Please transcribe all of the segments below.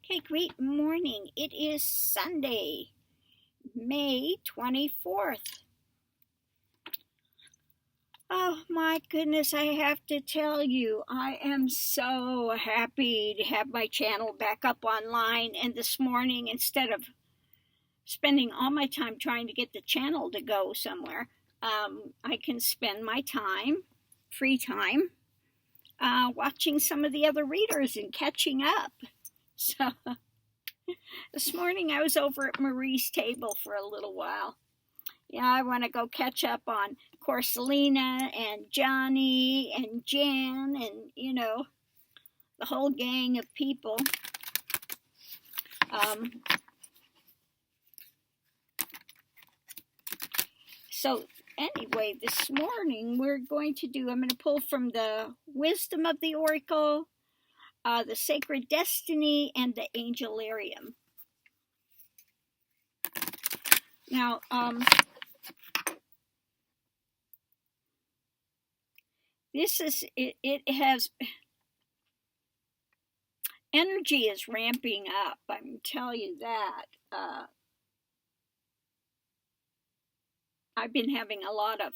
Hey, great morning. It is Sunday, May 24th. Oh my goodness, I have to tell you, I am so happy to have my channel back up online. And this morning, instead of spending all my time trying to get the channel to go somewhere, I can spend my time, free time, watching some of the other readers and catching up. So this morning I was over at Marie's table for a little while. Yeah, I want to go catch up on Corselina and Johnny and Jan and, the whole gang of people. So anyway, this morning I'm going to pull from the Wisdom of the Oracle, the Sacred Destiny, and the Angelarium. Now, it has, energy is ramping up, I can tell you that. I've been having a lot of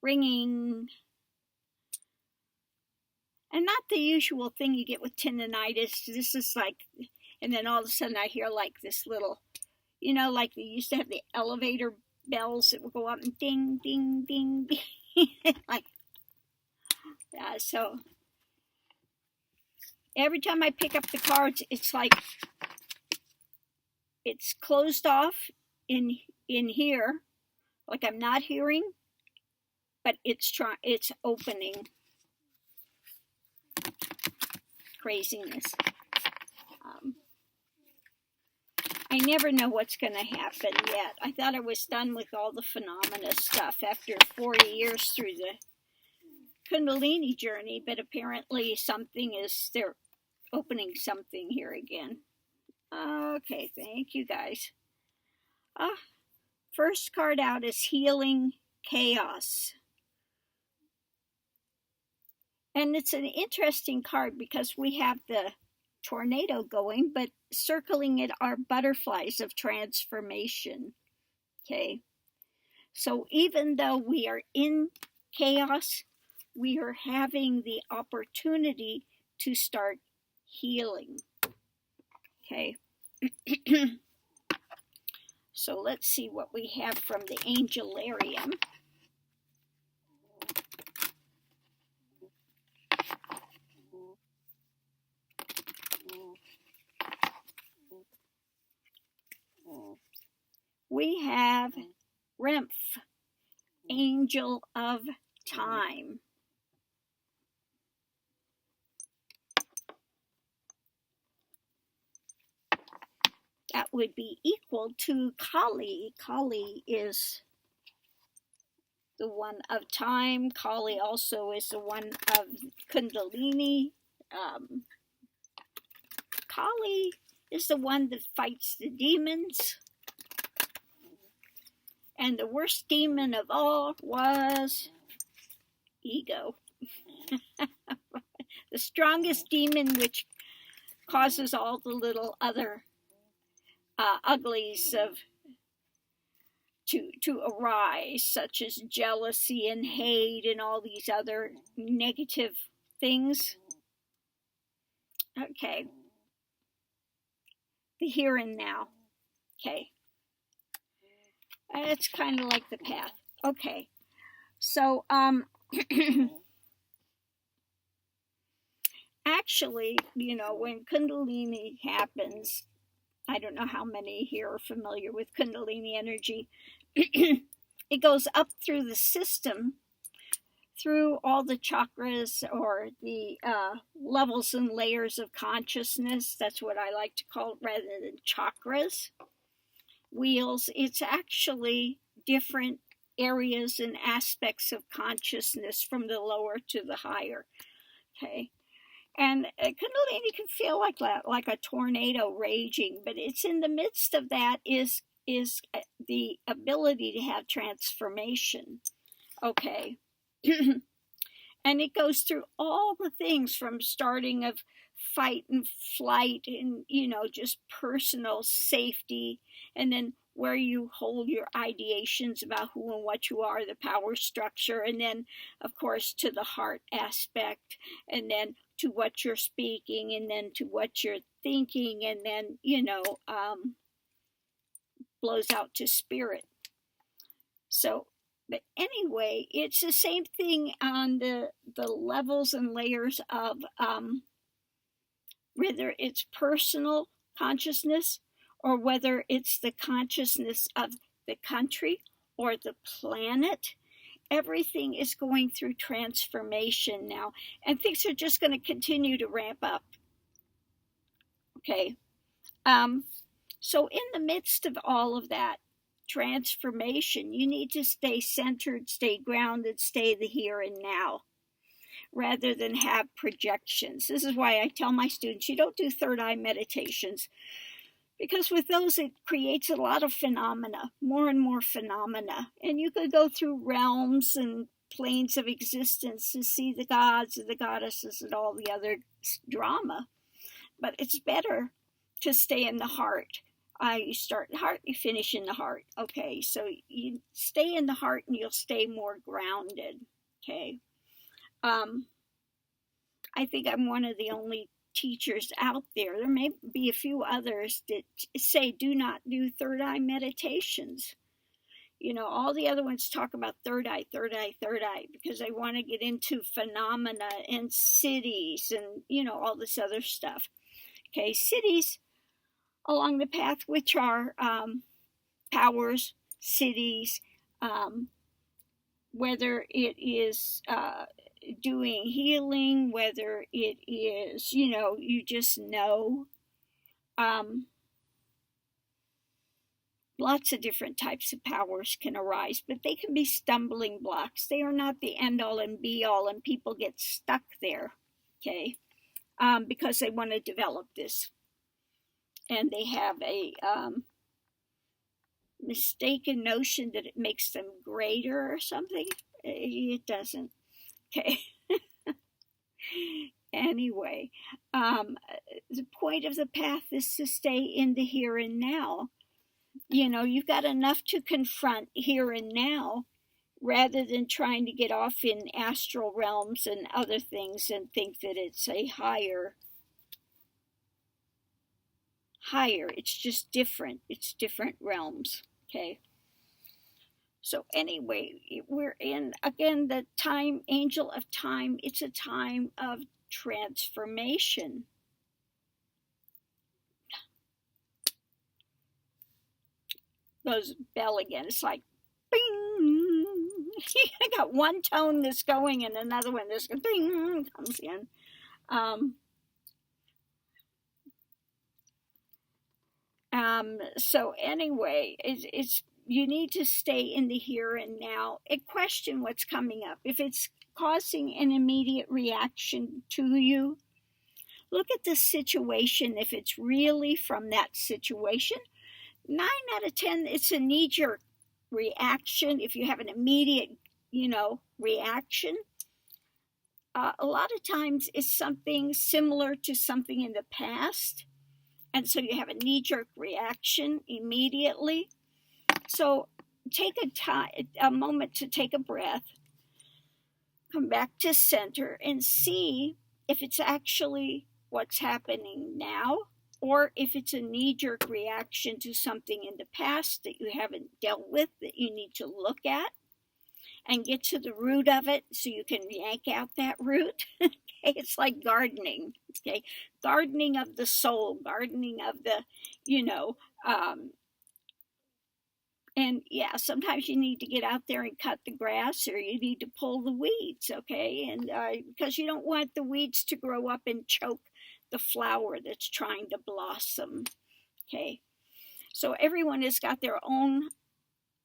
ringing, and not the usual thing you get with tendonitis. This is like, and then all of a sudden I hear like this little, like they used to have the elevator bells that would go up and ding, ding, ding, ding. Like, yeah, so every time I pick up the cards, it's like it's closed off in here, like I'm not hearing, but it's opening. Craziness. I never know what's going to happen yet. I thought I was done with all the phenomena stuff after 40 years through the Kundalini journey, but apparently they're opening something here again. Okay, thank you guys. First card out is Healing Chaos. And it's an interesting card because we have the tornado going, but circling it are butterflies of transformation. Okay. So even though we are in chaos, we are having the opportunity to start healing. Okay. So let's see what we have from the Angelarium. We have Remph, Angel of Time. That would be equal to Kali. Kali is the one of time. Kali also is the one of Kundalini. Kali is the one that fights the demons. And the worst demon of all was ego. The strongest demon, which causes all the little other uglies to arise, such as jealousy and hate and all these other negative things. Okay. The here and now. Okay. It's kind of like the path. Okay. So, actually, when Kundalini happens, I don't know how many here are familiar with Kundalini energy. It goes up through the system, through all the chakras or the levels and layers of consciousness. That's what I like to call it rather than chakras. Wheels. It's actually different areas and aspects of consciousness from the lower to the higher. Okay. And Kundalini can feel like that, like a tornado raging, but it's in the midst of that is the ability to have transformation. Okay. And it goes through all the things from starting of fight and flight and, just personal safety, and then where you hold your ideations about who and what you are, the power structure, and then, of course, to the heart aspect, and then to what you're speaking, and then to what you're thinking, and then, blows out to spirit. So, but anyway, it's the same thing on the levels and layers of whether it's personal consciousness or whether it's the consciousness of the country or the planet. Everything is going through transformation now, and things are just going to continue to ramp up. Okay. So in the midst of all of that transformation, you need to stay centered, stay grounded, stay the here and now, rather than have projections. This is why I tell my students, you don't do third eye meditations, because with those it creates a lot of phenomena, more and more phenomena. And you could go through realms and planes of existence to see the gods and the goddesses and all the other drama. But it's better to stay in the heart. You start in the heart, you finish in the heart. Okay, so you stay in the heart and you'll stay more grounded. Okay. I think I'm one of the only teachers out there. There may be a few others that say do not do third eye meditations. All the other ones talk about third eye, because they want to get into phenomena and cities and, all this other stuff. Okay, cities along the path, which are powers, cities, whether it is doing healing, whether it is, you just know. Lots of different types of powers can arise, but they can be stumbling blocks. They are not the end all and be all, and people get stuck there, okay, because they want to develop this. And they have a mistaken notion that it makes them greater or something. It doesn't. Okay. Anyway, the point of the path is to stay in the here and now. You've got enough to confront here and now, rather than trying to get off in astral realms and other things and think that it's a higher. It's just different. It's different realms. Okay. So anyway, we're in, again, the time, angel of time. It's a time of transformation. Goes bell again. It's like, bing. I got one tone that's going and another one that's going, bing, comes in. So anyway, it's you need to stay in the here and now and question what's coming up. If it's causing an immediate reaction to you, look at the situation. If it's really from that situation, 9 out of 10, it's a knee-jerk reaction. If you have an immediate, reaction, a lot of times it's something similar to something in the past. And so you have a knee-jerk reaction immediately. So take a moment to take a breath, come back to center, and see if it's actually what's happening now, or if it's a knee-jerk reaction to something in the past that you haven't dealt with, that you need to look at and get to the root of it so you can yank out that root. Okay, it's like gardening. Okay, gardening of the soul, gardening of the, and yeah, sometimes you need to get out there and cut the grass, or you need to pull the weeds, okay? And because you don't want the weeds to grow up and choke the flower that's trying to blossom, okay? So everyone has got their own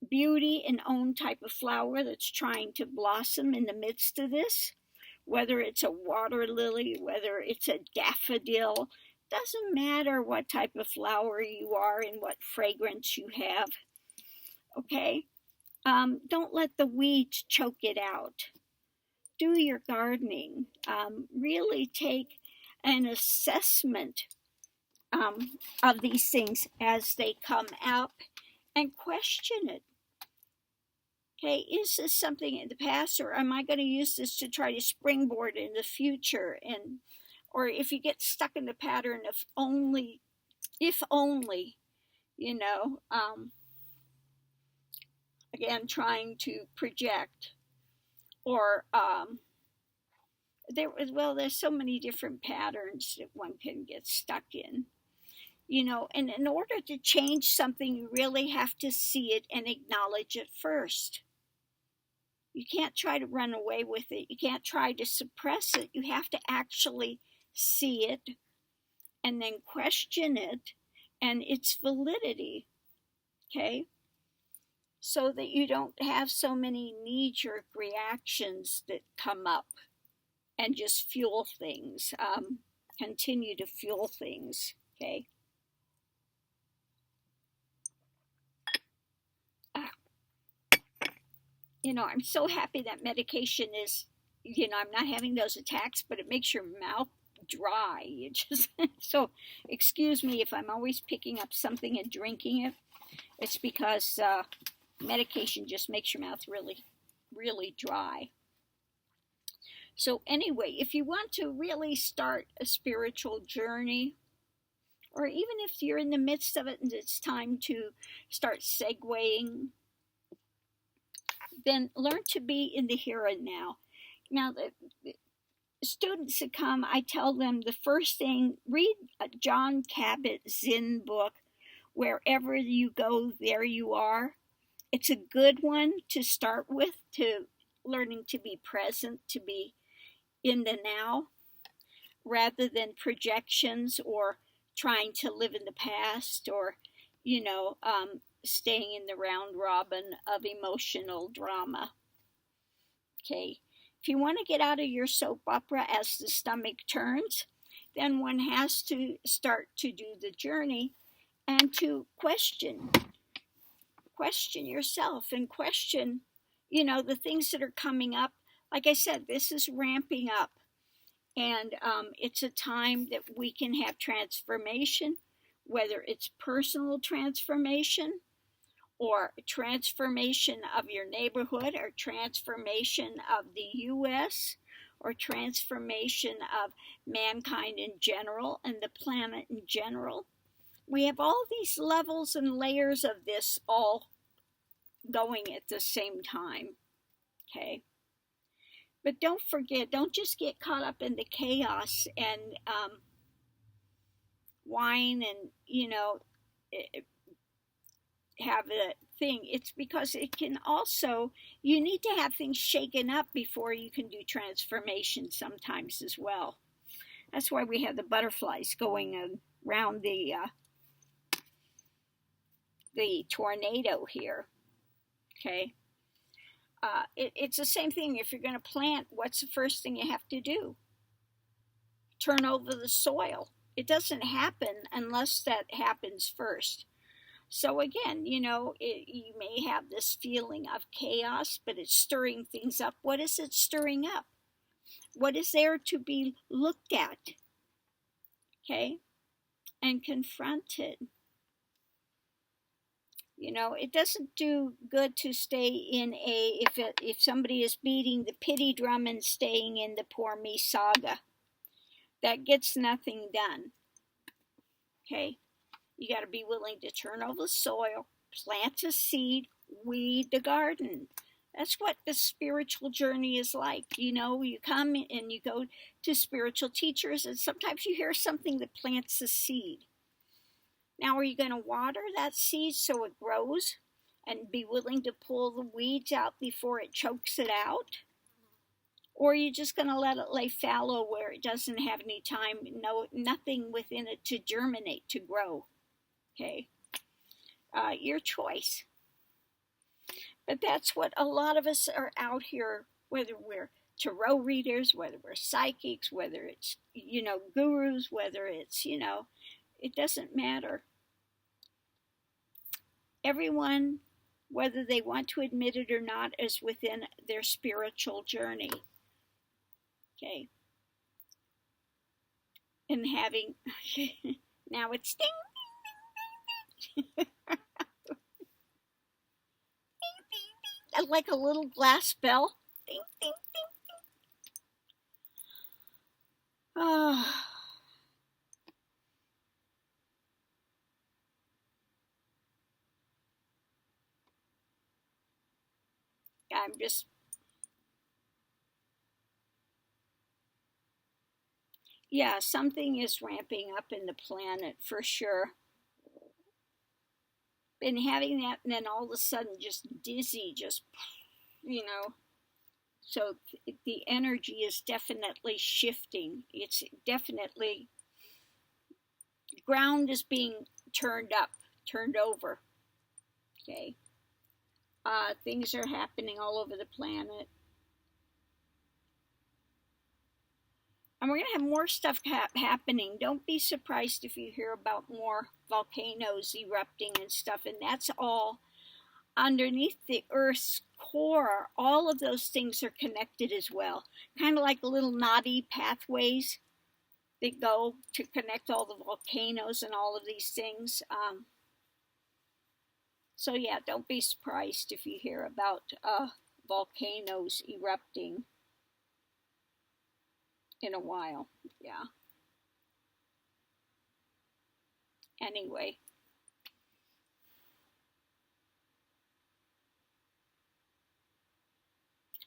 beauty and own type of flower that's trying to blossom in the midst of this, whether it's a water lily, whether it's a daffodil. Doesn't matter what type of flower you are and what fragrance you have. Okay, don't let the weeds choke it out. Do your gardening. Really take an assessment of these things as they come up and question it. Okay, is this something in the past, or am I going to use this to try to springboard in the future? And or if you get stuck in the pattern of if only, again, trying to project, or there's so many different patterns that one can get stuck in. And in order to change something, you really have to see it and acknowledge it first. You can't try to run away with it. You can't try to suppress it. You have to actually see it and then question it and its validity, okay? So that you don't have so many knee-jerk reactions that come up and just fuel things, continue to fuel things, okay? I'm so happy that medication is, I'm not having those attacks, but it makes your mouth dry. So excuse me if I'm always picking up something and drinking it. It's because medication just makes your mouth really, really dry. So anyway, if you want to really start a spiritual journey, or even if you're in the midst of it and it's time to start segueing, then learn to be in the here and now. Now, the students that come, I tell them the first thing, read John Cabot's Zen book, Wherever You Go, There You Are. It's a good one to start with, to learning to be present, to be in the now, rather than projections or trying to live in the past, or, staying in the round robin of emotional drama. Okay, if you want to get out of your soap opera as the stomach turns, then one has to start to do the journey and to question yourself and question, the things that are coming up. Like I said, this is ramping up, and it's a time that we can have transformation, whether it's personal transformation, or transformation of your neighborhood, or transformation of the U.S., or transformation of mankind in general and the planet in general. We have all these levels and layers of this all going at the same time, okay? But don't forget, don't just get caught up in the chaos and whine and, have a thing. It's because it can also, you need to have things shaken up before you can do transformation sometimes as well. That's why we have the butterflies going around the tornado here, okay? It's the same thing. If you're going to plant, what's the first thing you have to do? Turn over the soil. It doesn't happen unless that happens first. So again, you may have this feeling of chaos, but it's stirring things up. What is it stirring up? What is there to be looked at? Okay? And confronted. It doesn't do good to stay in if somebody is beating the pity drum and staying in the poor me saga. That gets nothing done. Okay? You got to be willing to turn over the soil, plant a seed, weed the garden. That's what the spiritual journey is like. You come and you go to spiritual teachers, and sometimes you hear something that plants a seed. Now, are you going to water that seed so it grows and be willing to pull the weeds out before it chokes it out? Or are you just going to let it lay fallow where it doesn't have any time, nothing within it to germinate, to grow? Okay, your choice. But that's what a lot of us are out here, whether we're tarot readers, whether we're psychics, whether it's, gurus, whether it's, it doesn't matter. Everyone, whether they want to admit it or not, is within their spiritual journey. Okay. and having, now it's ding, like a little glass bell. Ding, ding, ding. Oh, I'm just, yeah, something is ramping up in the planet for sure. And having that, and then all of a sudden, just dizzy, just, you know. So the energy is definitely shifting. It's definitely, ground is being turned up, turned over. Okay. Things are happening all over the planet. And we're going to have more stuff happening. Don't be surprised if you hear about more volcanoes erupting and stuff. And that's all underneath the Earth's core. All of those things are connected as well. Kind of like little knotty pathways that go to connect all the volcanoes and all of these things. So yeah, don't be surprised if you hear about volcanoes erupting in a while. Yeah. Anyway.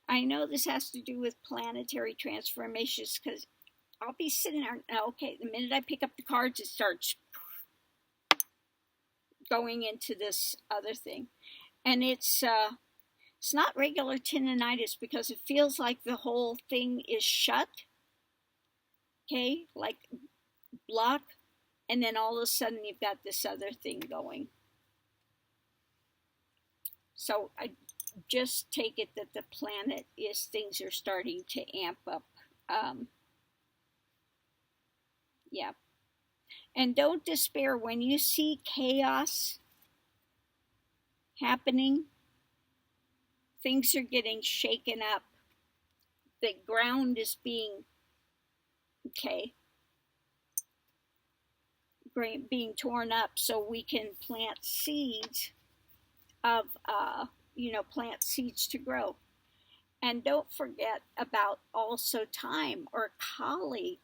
I know this has to do with planetary transformations because I'll be sitting there, okay, the minute I pick up the cards, it starts going into this other thing. And it's not regular tendinitis because it feels like the whole thing is shut, okay, like block, and then all of a sudden you've got this other thing going. So I just take it that the planet is, things are starting to amp up. Yeah. And don't despair when you see chaos happening. Things are getting shaken up. The ground is being, okay, being torn up so we can plant seeds of, plant seeds to grow. And don't forget about also time or Kali.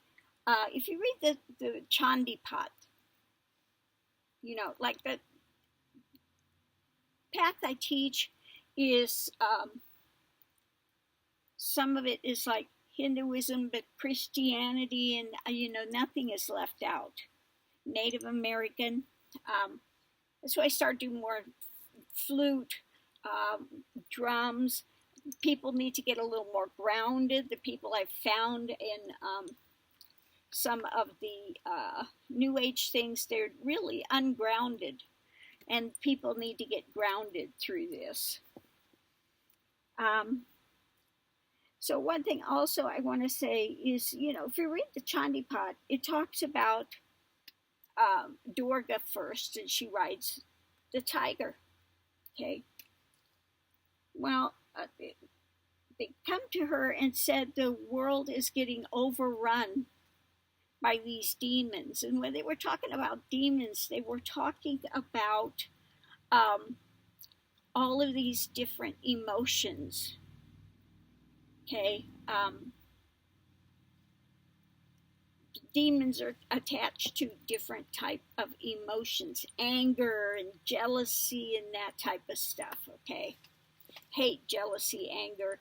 If you read the Chandipat, like the path I teach is, some of it is like Hinduism, but Christianity, and nothing is left out. Native American. So I started doing more flute, drums. People need to get a little more grounded. The people I've found in some of the New Age things, they're really ungrounded, and people need to get grounded through this. So one thing also I want to say is, if you read the Chandipat, it talks about Durga first, and she rides the tiger. Okay. Well, they come to her and said the world is getting overrun by these demons. And when they were talking about demons, they were talking about all of these different emotions. Okay. Demons are attached to different type of emotions, anger and jealousy and that type of stuff. Okay. Hate, jealousy, anger.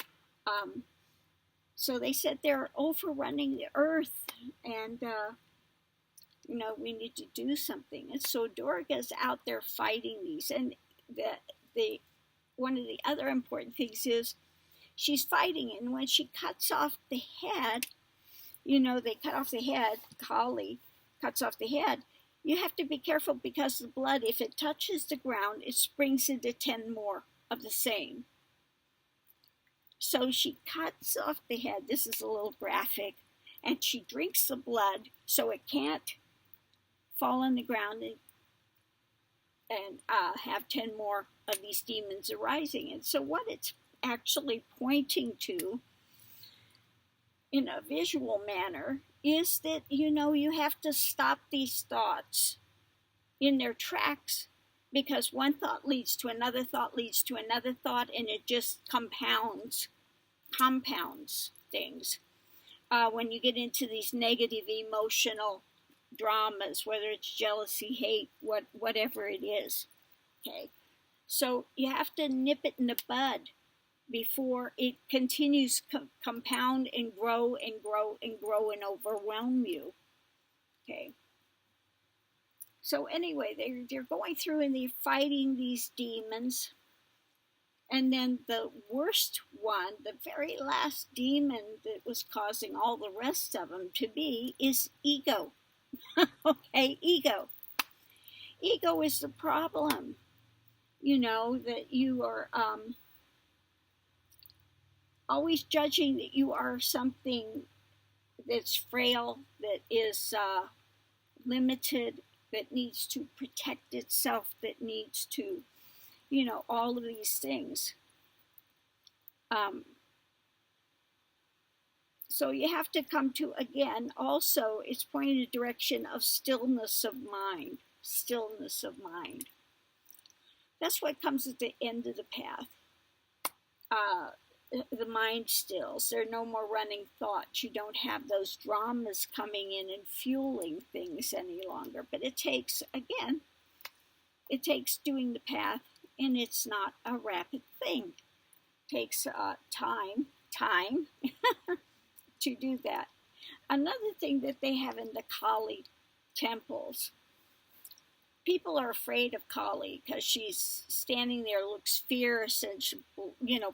So they said they're overrunning the earth, and we need to do something. And so Durga's out there fighting these. And the one of the other important things is she's fighting, and when she cuts off the head, they cut off the head. Kali cuts off the head. You have to be careful because the blood, if it touches the ground, it springs into 10 more of the same. So she cuts off the head. This is a little graphic. And she drinks the blood so it can't fall on the ground and have 10 more of these demons arising. And so what it's actually pointing to in a visual manner is that, you have to stop these thoughts in their tracks, because one thought leads to another thought leads to another thought, and it just compounds things. When you get into these negative emotional dramas, whether it's jealousy, hate, whatever it is, okay? So you have to nip it in the bud before it continues compound and grow and grow and grow and overwhelm you, okay? So anyway, they're going through and they're fighting these demons. And then the worst one, the very last demon that was causing all the rest of them to be, is ego. Okay, ego. Ego is the problem. That you are always judging that you are something that's frail, that is limited, that needs to protect itself, that needs to, all of these things. So you have to come to, again, also, it's pointing in the direction of stillness of mind. Stillness of mind. That's what comes at the end of the path. The mind stills. There are no more running thoughts. You don't have those dramas coming in and fueling things any longer. But it takes doing the path, and it's not a rapid thing. It takes time to do that. Another thing that they have in the Kali temples, people are afraid of Kali because she's standing there, looks fierce, and she,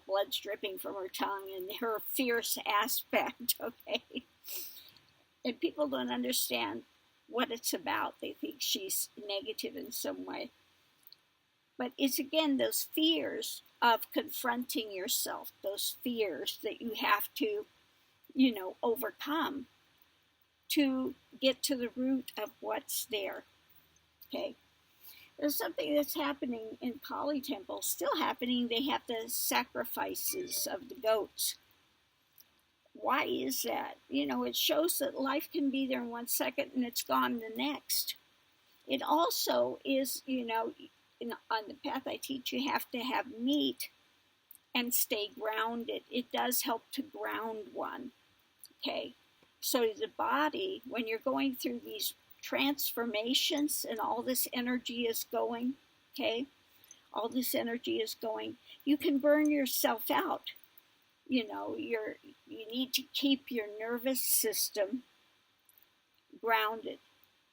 blood's dripping from her tongue, and her fierce aspect, okay? And people don't understand what it's about. They think she's negative in some way. But it's, again, those fears of confronting yourself, those fears that you have to, overcome to get to the root of what's there. Okay, there's something that's happening in Kali Temple, still happening. They have the sacrifices of the goats. Why is that? It shows that life can be there in 1 second and it's gone the next. It also is, on the path I teach, you have to have meat and stay grounded. It does help to ground one. Okay, so the body, when you're going through these transformations and all this energy is going, okay, all this energy is going, you can burn yourself out. You need to keep your nervous system grounded,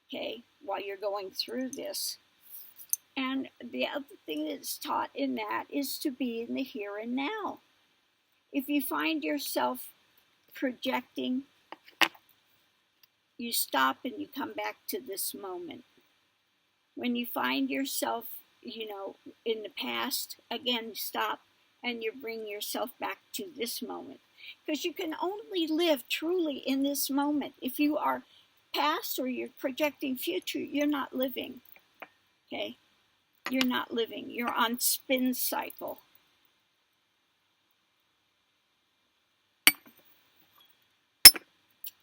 okay, while you're going through this. And the other thing that's taught in that is to be in the here and now. If you find yourself projecting, you stop and you come back to this moment. When you find yourself, in the past, again, stop and you bring yourself back to this moment. Because you can only live truly in this moment. If you are past or you're projecting future, you're not living. Okay? You're not living. You're on spin cycle.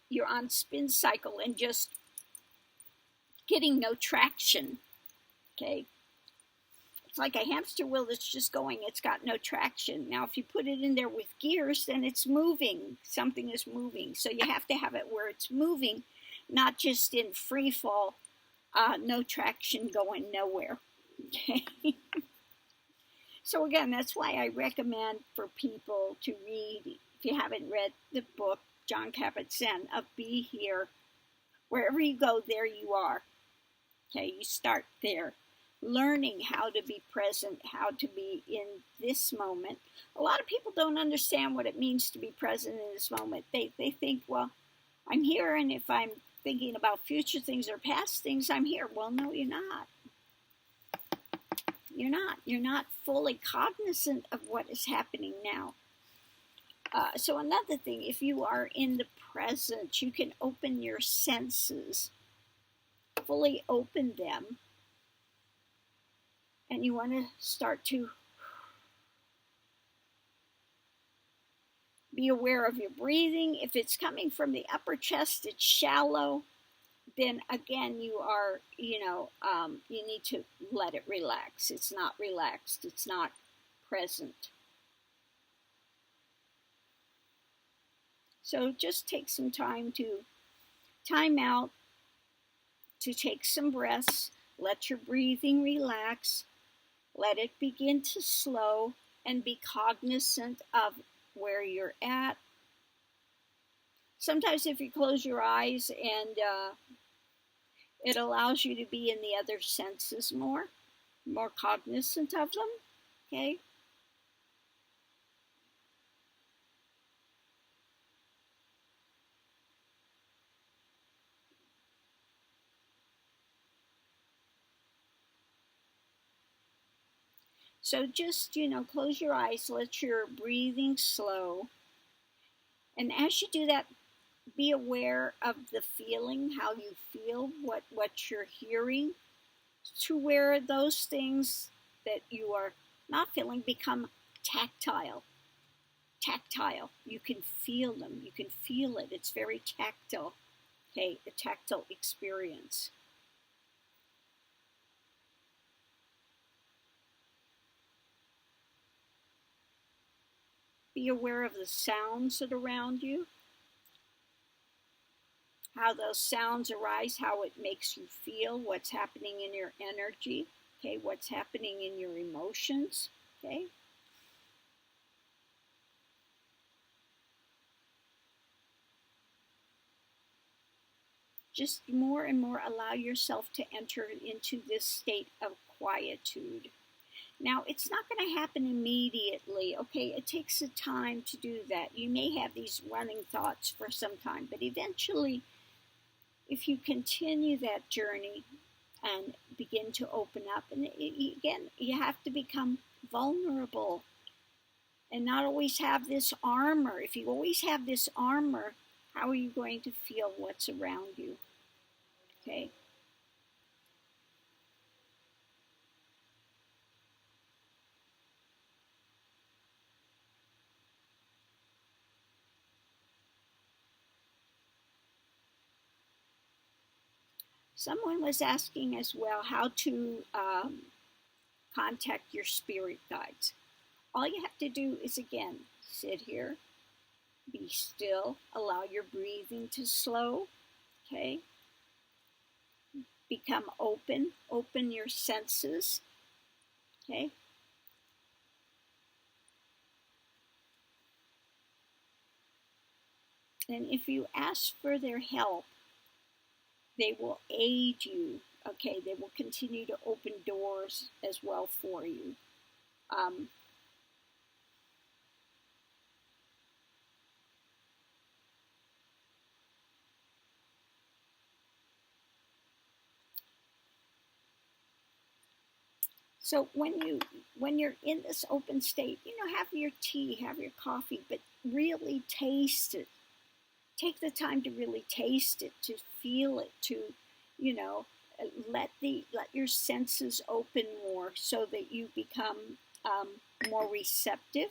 You're on spin cycle and just getting no traction. Okay? It's like a hamster wheel that's just going, it's got no traction. Now, if you put it in there with gears, then it's moving. Something is moving. So you have to have it where it's moving, not just in free fall, no traction, going nowhere. Okay? So again, that's why I recommend for people to read, if you haven't read the book, Jon Kabat-Zinn, of Be Here. Wherever you go, there you are. Okay, you start there. Learning how to be present, how to be in this moment. A lot of people don't understand what it means to be present in this moment. They think, well, I'm here, and if I'm thinking about future things or past things, I'm here. Well, no, you're not. You're not. You're not fully cognizant of what is happening now. So another thing, if you are in the present, you can open your senses, fully open them, and you want to start to Be aware of your breathing. If it's coming from the upper chest, it's shallow, then again, you are, you need to let it relax. It's not relaxed. It's not present. So just take some time out, to take some breaths. Let your breathing relax. Let it begin to slow, and be cognizant of where you're at. Sometimes if you close your eyes and it allows you to be in the other senses more cognizant of them, okay? So just, close your eyes, let your breathing slow. And as you do that, be aware of the feeling, how you feel, what you're hearing, to where those things that you are not feeling become tactile. You can feel them. You can feel it. It's very tactile. Okay, a tactile experience. Be aware of the sounds that are around you, how those sounds arise, how it makes you feel, what's happening in your energy, okay, what's happening in your emotions, okay. Just more and more allow yourself to enter into this state of quietude. Now, it's not going to happen immediately, okay? It takes a time to do that. You may have these running thoughts for some time, but eventually, if you continue that journey and begin to open up, and again, you have to become vulnerable and not always have this armor. If you always have this armor, how are you going to feel what's around you? Okay. Someone was asking as well how to contact your spirit guides. All you have to do is, again, sit here, be still, allow your breathing to slow, okay? Become open your senses, okay? And if you ask for their help, they will aid you, okay? They will continue to open doors as well for you. So when you're in this open state, have your tea, have your coffee, but really taste it. Take the time to really taste it, to feel it, to, let your senses open more so that you become more receptive.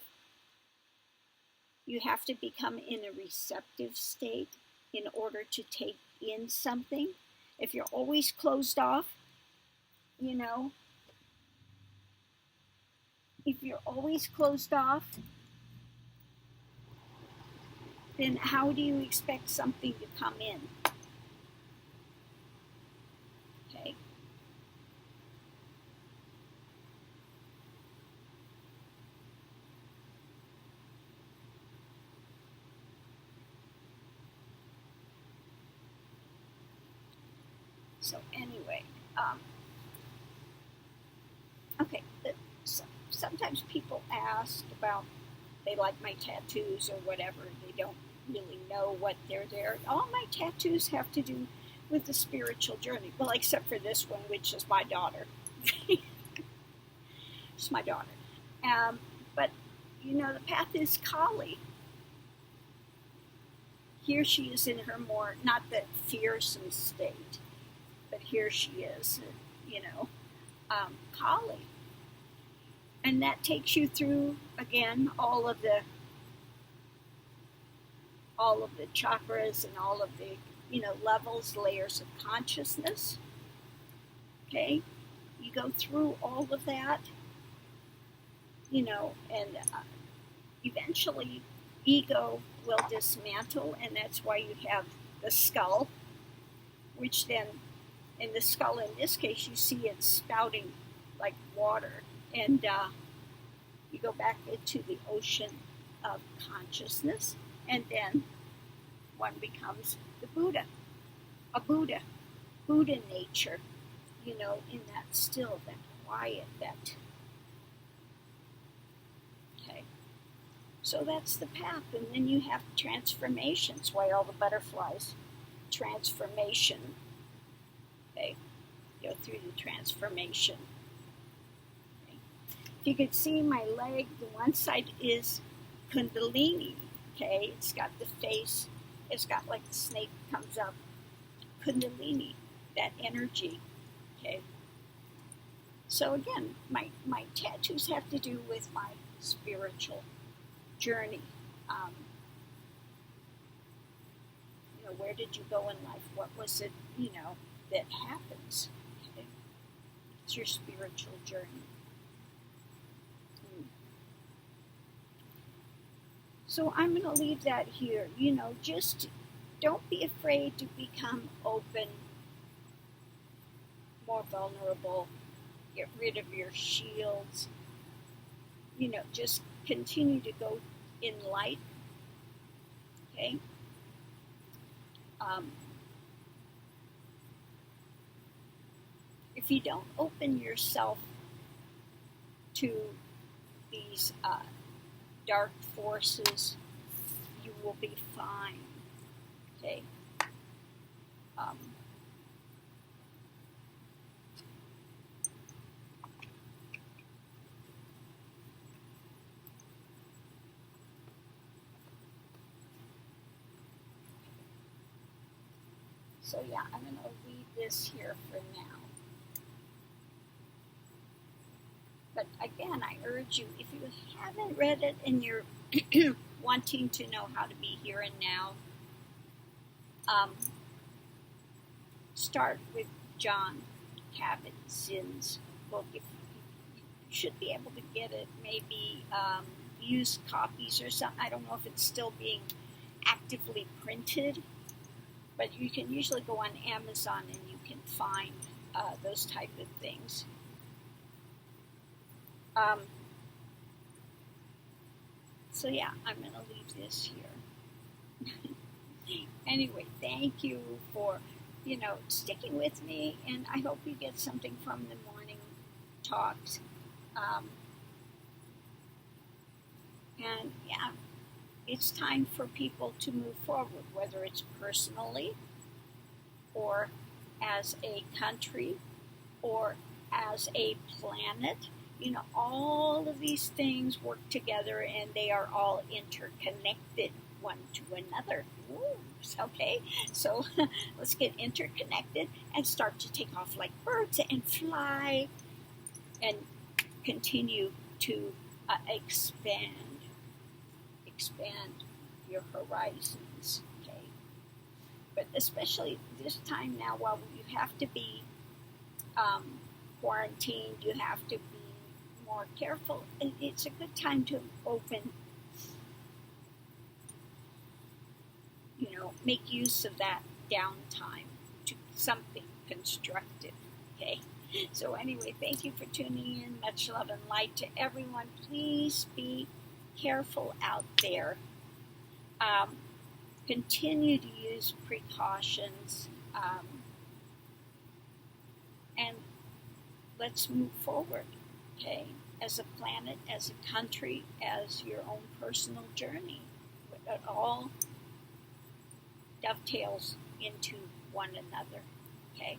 You have to become in a receptive state in order to take in something. If you're always closed off, if you're always closed off, then how do you expect something to come in? Okay. So anyway, okay. Sometimes people ask about, they like my tattoos or whatever. They don't really know what they're there. All my tattoos have to do with the spiritual journey. Well, except for this one, which is my daughter. It's my daughter. But, the path is Kali. Here she is in her more, not the fearsome state, but here she is, Kali. And that takes you through, again, all of the all of the chakras and all of the, levels, layers of consciousness. Okay? You go through all of that, and eventually ego will dismantle, and that's why you have the skull, which then, in the skull in this case, you see it spouting like water, and you go back into the ocean of consciousness, and then one becomes the Buddha, a Buddha nature, in that still, that quiet, that. Okay. So that's the path, and then you have transformations. Why all the butterflies? Transformation. Okay. Go through the transformation. Okay. If you could see my leg, the one side is Kundalini. Okay, it's got the face. It's got like the snake comes up. Kundalini, that energy. Okay. So again, my tattoos have to do with my spiritual journey. Where did you go in life? What was it, that happens? Okay. It's your spiritual journey. So I'm going to leave that here. Just don't be afraid to become open, more vulnerable, get rid of your shields. Just continue to go in light. Okay? If you don't open yourself to these dark forces, you will be fine. Okay? So yeah, I'm going to leave this here for now. But again, I urge you, if you haven't read it and you're wanting to know how to be here and now, start with John Kabat-Zinn's book. If you should be able to get it, maybe used copies or something. I don't know if it's still being actively printed, but you can usually go on Amazon and you can find those type of things. So yeah, I'm going to leave this here. Anyway, thank you for, sticking with me, and I hope you get something from the morning talks. And yeah, it's time for people to move forward, whether it's personally or as a country or as a planet. All of these things work together, and they are all interconnected one to another. Ooh, okay, so let's get interconnected and start to take off like birds and fly and continue to expand your horizons. Okay, but especially this time now, while you have to be quarantined, you have to be more careful. It's a good time to open, make use of that downtime to something constructive. Okay. So anyway, thank you for tuning in. Much love and light to everyone. Please be careful out there. Continue to use precautions, and let's move forward, okay, as a planet, as a country, as your own personal journey. It all dovetails into one another, okay?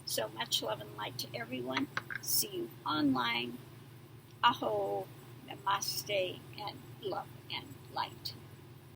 So much love and light to everyone. See you online. Aho, namaste, and love and light.